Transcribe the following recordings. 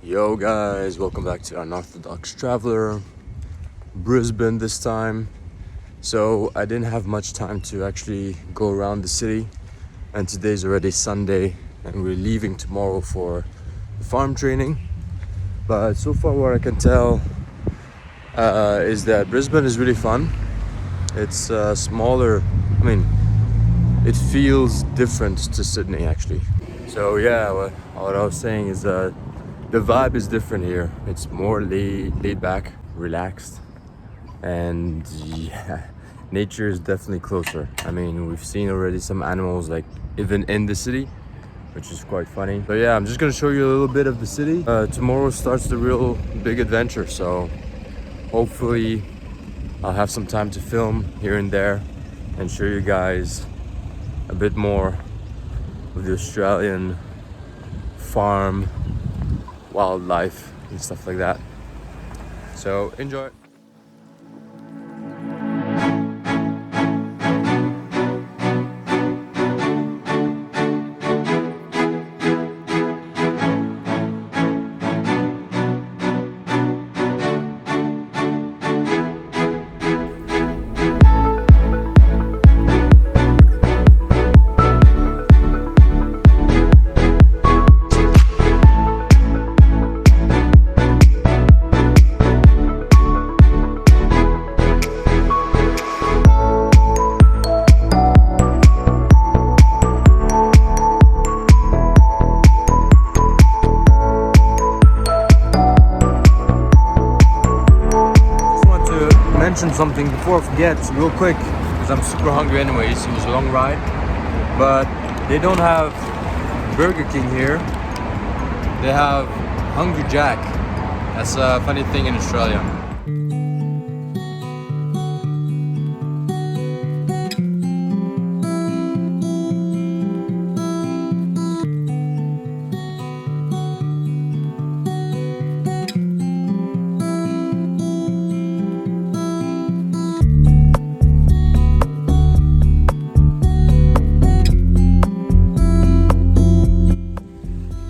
Yo guys, welcome back to Unorthodox Traveler, Brisbane this time. So I didn't have much time to actually go around the city, and today's already Sunday and we're leaving tomorrow for the farm training. But so far what I can tell is that Brisbane is really fun. It's smaller, it feels different to Sydney actually. So yeah, what I was saying is the vibe is different here. It's more laid back, relaxed, and yeah, nature is definitely closer. We've seen already some animals like even in the city, which is quite funny. So yeah, I'm just gonna show you a little bit of the city. Tomorrow starts the real big adventure, so hopefully I'll have some time to film here and there and show you guys a bit more of the Australian farm wildlife and stuff like that. So enjoy. Mention something before I forget real quick, because I'm super hungry anyways. It was a long ride, but they don't have Burger King here. They have Hungry Jack. That's a funny thing in Australia.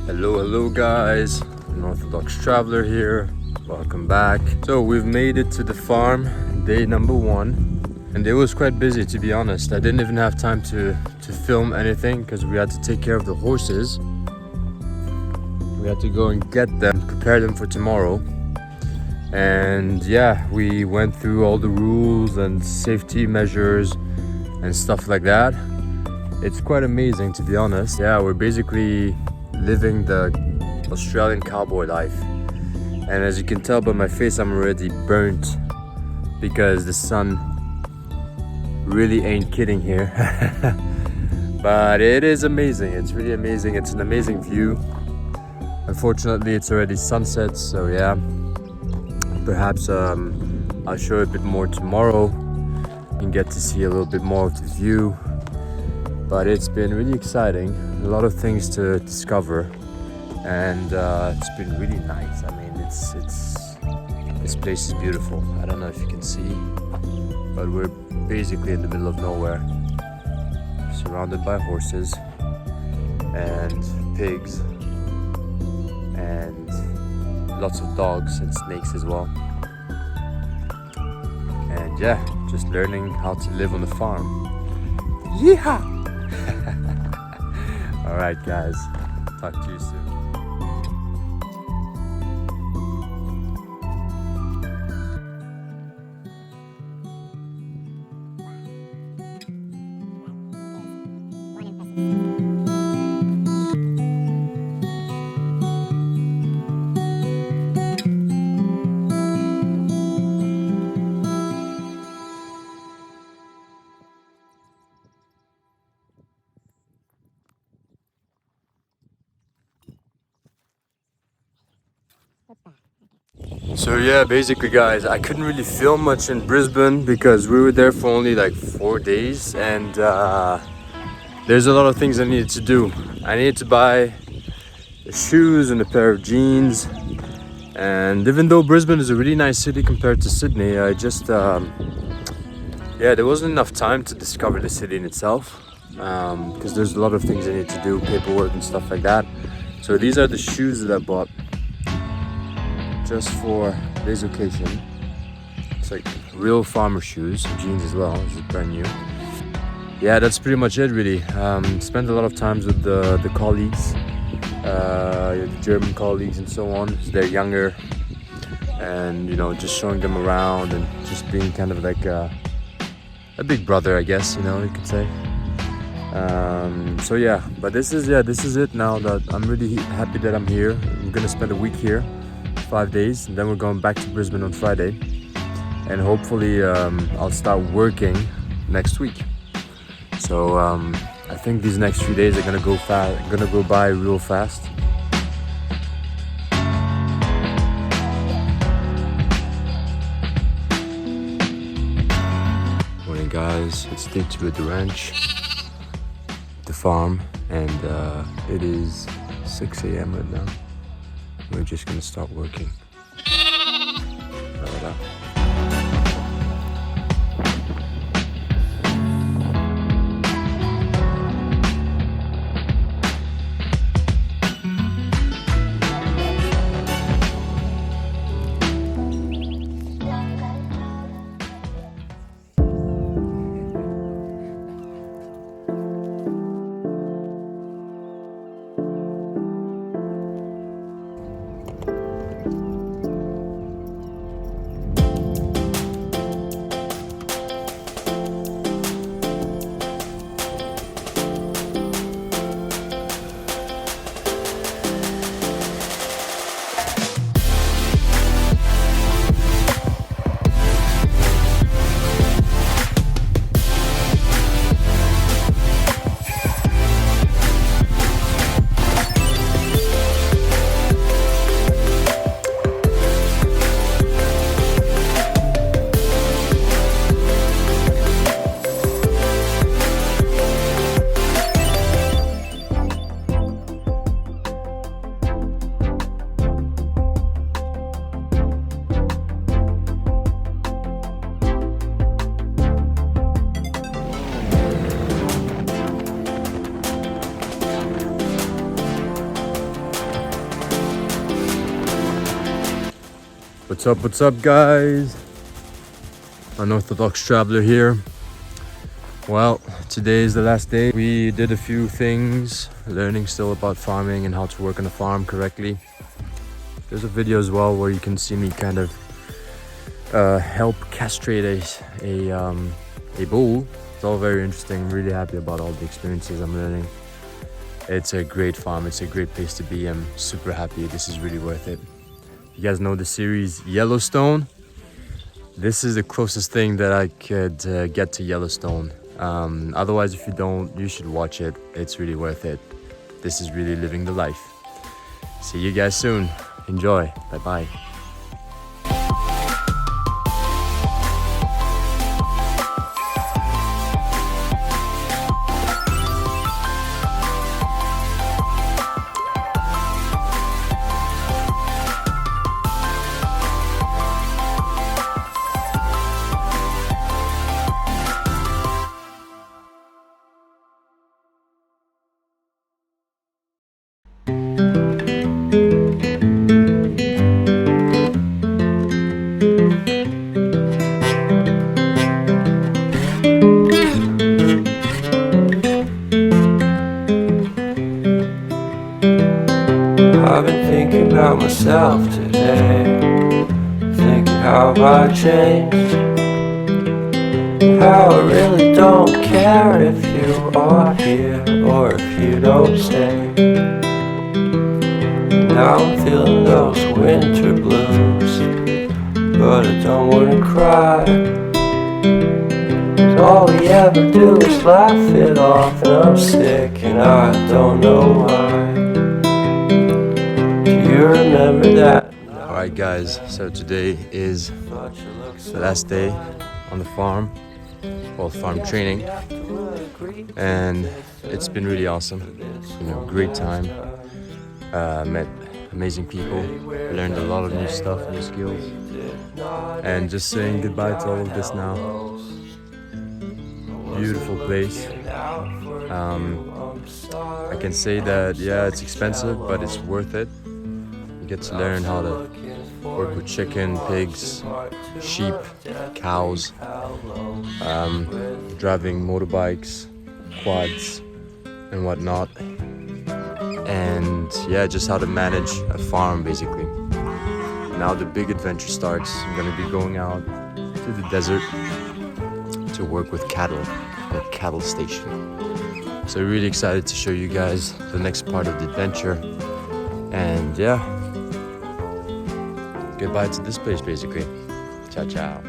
Hello guys, Unorthodox Traveler here, welcome back. So we've made it to the farm, day number 1, and it was quite busy, to be honest. I didn't even have time to film anything because we had to take care of the horses. We had to go and get them, prepare them for tomorrow. And yeah, we went through all the rules and safety measures and stuff like that. It's quite amazing, to be honest. Yeah, we're basically living the Australian cowboy life, and as you can tell by my face, I'm already burnt because the sun really ain't kidding here. But it is amazing. It's really amazing. It's an amazing view. Unfortunately, it's already sunset, so yeah, perhaps I'll show a bit more tomorrow and get to see a little bit more of the view. But it's been really exciting, a lot of things to discover, and it's been really nice. This place is beautiful. I don't know if you can see, but we're basically in the middle of nowhere, surrounded by horses and pigs and lots of dogs and snakes as well. And yeah, just learning how to live on the farm. Yeehaw! Alright guys, talk to you soon. So yeah, basically guys, I couldn't really film much in Brisbane because we were there for only like 4 days, and there's a lot of things I needed to do. I needed to buy shoes and a pair of jeans, and even though Brisbane is a really nice city compared to Sydney, I just there wasn't enough time to discover the city in itself, because there's a lot of things I need to do, paperwork and stuff like that. So these are the shoes that I bought. just for this occasion. It's like real farmer shoes, jeans as well, this is brand new. Yeah, that's pretty much it really. Spent a lot of times with the colleagues, the German colleagues and so on. They're younger, and you know, just showing them around and just being kind of like a big brother, I guess, you know, you could say. So yeah, but this is it now. That I'm really happy that I'm here. I'm gonna spend a week here, 5 days, and then we're going back to Brisbane on Friday, and hopefully I'll start working next week. So I think these next few days are gonna go by real fast. Morning guys, it's day 2 at the ranch, the farm, and it is 6 a.m. right now. We're just gonna start working. What's up guys? Unorthodox traveler here. Well, today is the last day. We did a few things, learning still about farming and how to work on a farm correctly. There's a video as well where you can see me kind of help castrate a bull. It's all very interesting. I'm really happy about all the experiences I'm learning. It's a great farm, it's a great place to be. I'm super happy. This is really worth it. You guys know the series Yellowstone? This is the closest thing that I could get to Yellowstone. Otherwise, if you don't, you should watch it. It's really worth it. This is really living the life. See you guys soon. Enjoy. Bye-bye. I've been thinking about myself today, thinking how I changed, how I really don't care if you are here or if you don't stay. Now I'm feeling those winter blues, but I don't wanna cry, 'cause all we ever do is laugh it off, and I'm sick and I don't know why. You remember that? Alright guys, so today is the last day on the farm, well, farm training, and it's been really awesome. You know, great time. Met amazing people, learned a lot of new stuff, new skills, and just saying goodbye to all of this now. Beautiful place. I can say that, yeah, it's expensive, but it's worth it. You get to learn how to work with chicken, pigs, sheep, cows, driving motorbikes, quads, and whatnot. And yeah, just how to manage a farm basically. Now the big adventure starts. I'm gonna be going out to the desert to work with cattle at a cattle station. So really excited to show you guys the next part of the adventure. And yeah, goodbye to this place basically. Ciao, ciao.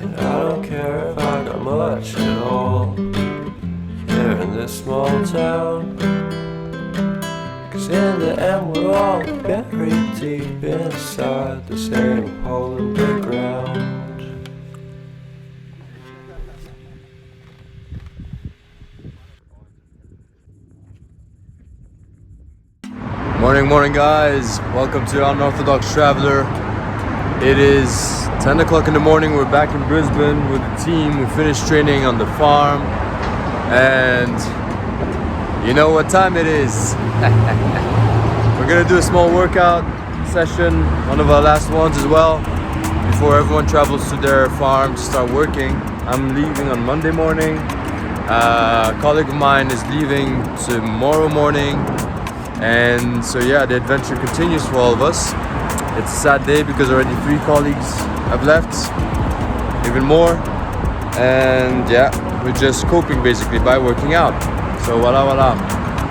And I don't care if I got much at all here in this small town, 'cause in the end we're all buried deep inside the same hole in the ground. Morning guys, welcome to Unorthodox Traveler. It is 10 o'clock in the morning. We're back in Brisbane with the team. We finished training on the farm and you know what time it is. We're gonna do a small workout session, one of our last ones as well, before everyone travels to their farm to start working. I'm leaving on Monday morning. A colleague of mine is leaving tomorrow morning. And so yeah, the adventure continues for all of us. It's a sad day because already 3 colleagues have left, even more. And yeah, we're just coping basically by working out. So voila.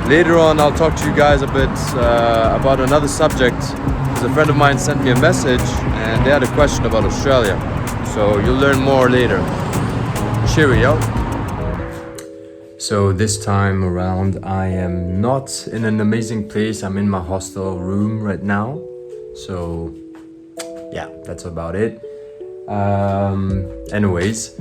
Later on I'll talk to you guys a bit about another subject, because a friend of mine sent me a message and they had a question about Australia. So you'll learn more later. Cheerio. So this time around I am not in an amazing place. I'm in my hostel room right now. So yeah, that's about it. Anyways,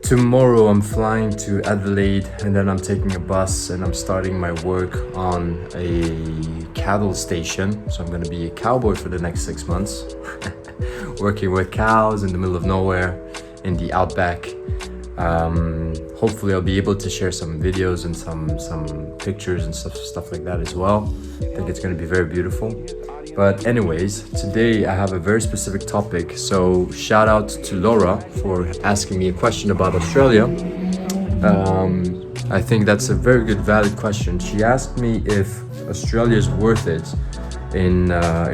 tomorrow I'm flying to Adelaide and then I'm taking a bus and I'm starting my work on a cattle station. So I'm gonna be a cowboy for the next 6 months. Working with cows in the middle of nowhere in the outback. Hopefully I'll be able to share some videos and some pictures and stuff like that as well. I think it's going to be very beautiful. But anyways, today I have a very specific topic. So shout out to Laura for asking me a question about Australia. I think that's a very good, valid question. She asked me if Australia is worth it in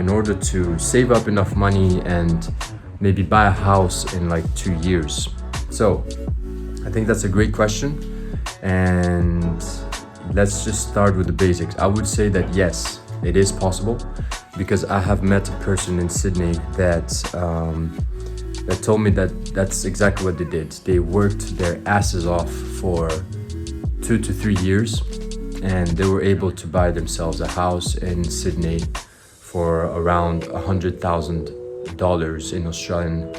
order to save up enough money and maybe buy a house in like 2 years. So I think that's a great question, and let's just start with the basics. I would say that yes, it is possible, because I have met a person in Sydney that told me that that's exactly what they did. They worked their asses off for 2 to 3 years and they were able to buy themselves a house in Sydney for around $100,000 in Australian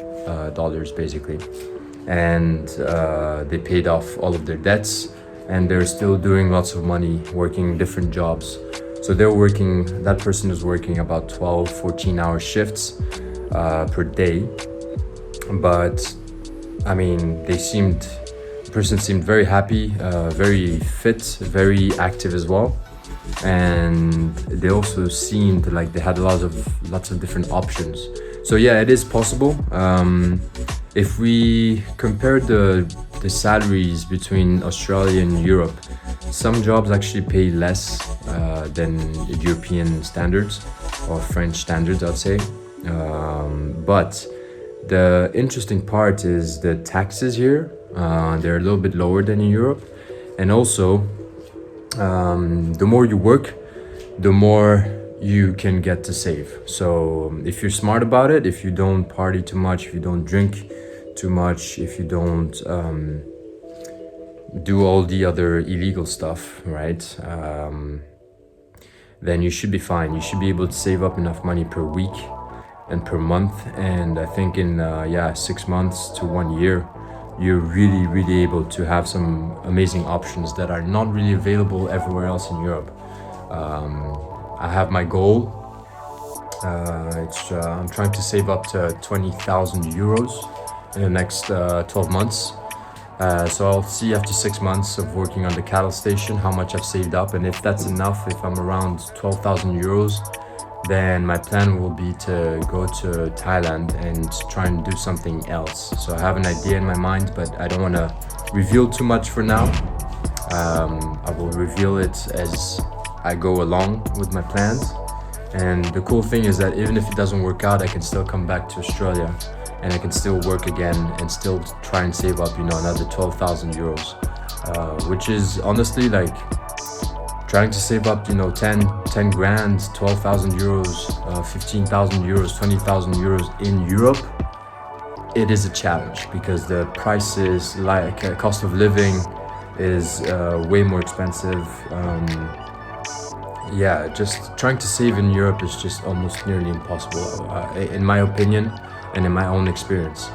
dollars basically. And they paid off all of their debts and they're still doing lots of money working different jobs. So that person is working about 12-14 hour shifts per day. But I mean, the person seemed very happy, very fit, very active as well. And they also seemed like they had lots of different options. So yeah, it is possible. If we compare the salaries between Australia and Europe, some jobs actually pay less than European standards or French standards, I'd say. But the interesting part is the taxes here. They're a little bit lower than in Europe. And also, the more you work, the more you can get to save. So if you're smart about it, if you don't party too much, if you don't drink too much, if you don't do all the other illegal stuff, right, then you should be fine. You should be able to save up enough money per week and per month. And I think in 6 months to 1 year, you're really able to have some amazing options that are not really available everywhere else in Europe. I have my goal. I'm trying to save up to 20,000 euros in the next 12 months. So I'll see after 6 months of working on the cattle station how much I've saved up, and if that's enough, if I'm around 12,000 euros, then my plan will be to go to Thailand and try and do something else. So I have an idea in my mind, but I don't want to reveal too much for now. I will reveal it as I go along with my plans. And the cool thing is that even if it doesn't work out, I can still come back to Australia and I can still work again and still try and save up, another 12,000 euros, which is honestly like trying to save up, 10 grand, 12,000 euros, 15,000 euros, 20,000 euros in Europe. It is a challenge because the prices, like cost of living, is way more expensive. Just trying to save in Europe is just almost nearly impossible, in my opinion and in my own experience.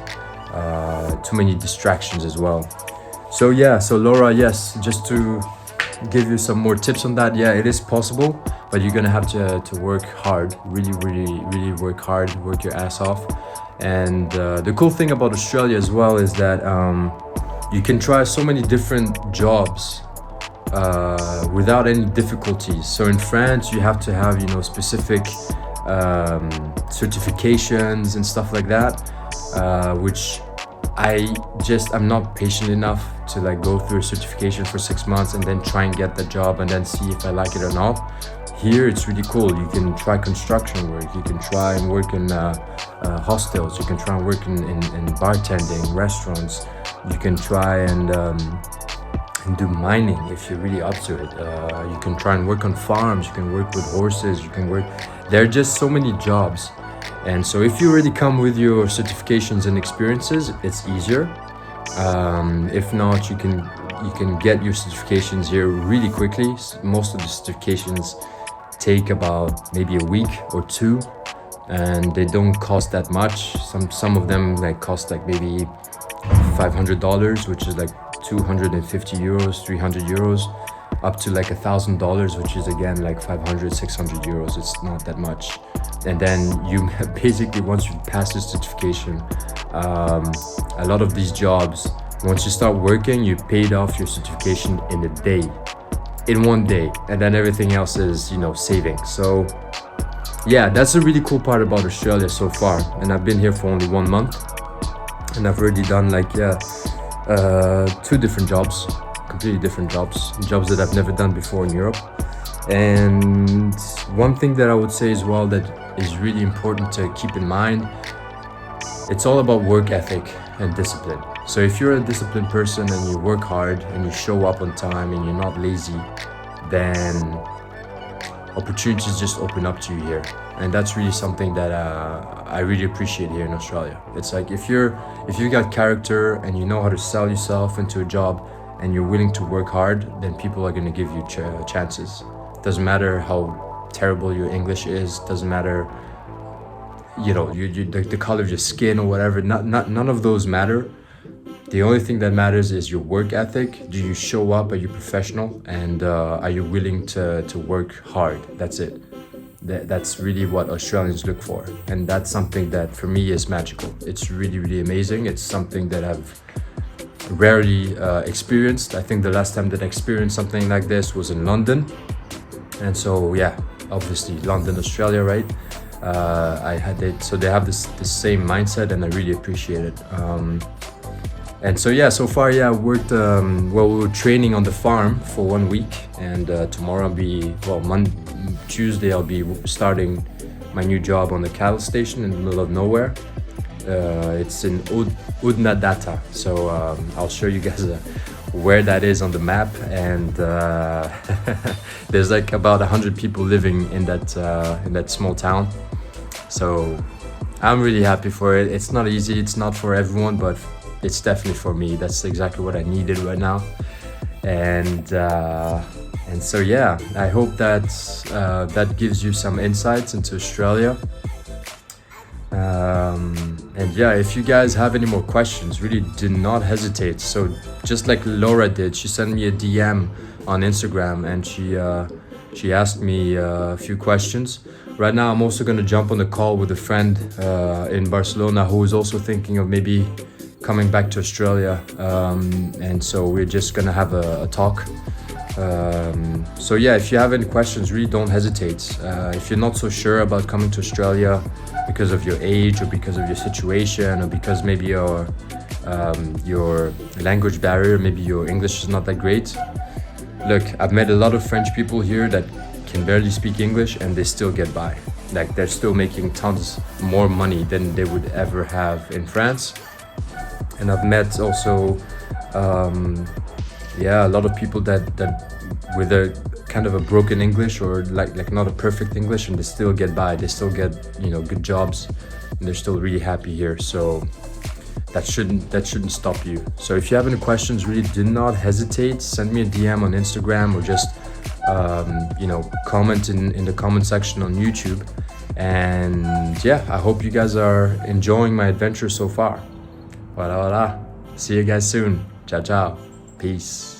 Too many distractions as well. So Laura, yes, just to give you some more tips on that, it is possible, but you're gonna have to work hard, really work hard, work your ass off. And the cool thing about Australia as well is that you can try so many different jobs without any difficulties. So in France, you have to have specific certifications and stuff like that, which I'm not patient enough to go through a certification for 6 months and then try and get the job and then see if I like it or not. Here it's really cool. You can try construction work, you can try and work in hostels, you can try and work in bartending, restaurants, you can try and do mining if you're really up to it. You can try and work on farms, you can work with horses, there are just so many jobs. And so if you already come with your certifications and experiences, it's easier. If not, you can get your certifications here really quickly. Most of the certifications take about maybe a week or two, and they don't cost that much. Some of them cost maybe $500, which is 250 euros, 300 euros, up to $1,000, which is again 500, 600 euros. It's not that much. And then you basically, once you pass the certification, a lot of these jobs, once you start working, you paid off your certification in one day, and then everything else is saving. So that's a really cool part about Australia so far. And I've been here for only 1 month, and I've already done 2 different jobs, completely different jobs that I've never done before in Europe. And one thing that I would say as well that is really important to keep in mind, it's all about work ethic and discipline. So if you're a disciplined person and you work hard and you show up on time and you're not lazy, then opportunities just open up to you here. And that's really something that I really appreciate here in Australia. It's if you got character and you know how to sell yourself into a job and you're willing to work hard, then people are going to give you chances. Doesn't matter how terrible your English is, doesn't matter the color of your skin or whatever. None of those matter. The only thing that matters is your work ethic. Do you show up? Are you professional? And are you willing to work hard? That's it. That's really what Australians look for. And that's something that for me is magical. It's really amazing. It's something that I've rarely experienced. I think the last time that I experienced something like this was in London. And so obviously London, Australia, right? So they have this same mindset, and I really appreciate it. And so far I worked, we were training on the farm for 1 week, and tomorrow Tuesday I'll be starting my new job on the cattle station in the middle of nowhere. It's in Udnadatta, so I'll show you guys where that is on the map. And there's about 100 people living in that small town. So I'm really happy for it. It's not easy, it's not for everyone, but it's definitely for me. That's exactly what I needed right now. And so I hope that gives you some insights into Australia. And if you guys have any more questions, really do not hesitate. So just like Laura did, she sent me a DM on Instagram, and she asked me a few questions. Right now I'm also going to jump on a call with a friend in Barcelona who is also thinking of maybe coming back to Australia, and so we're just gonna have a talk. So yeah, if you have any questions, really don't hesitate. If you're not so sure about coming to Australia because of your age or because of your situation or because maybe your language barrier, maybe your English is not that great. Look, I've met a lot of French people here that can barely speak English and they still get by. Like they're still making tons more money than they would ever have in France. And I've met also a lot of people that with a kind of a broken English or like not a perfect English, and they still get by. They still get, you know, good jobs, and they're still really happy here. So that shouldn't stop you. So if you have any questions, really do not hesitate. Send me a DM on Instagram or just comment in the comment section on YouTube. And yeah, I hope you guys are enjoying my adventure so far. Voilà. See you guys soon. Ciao, ciao. Peace.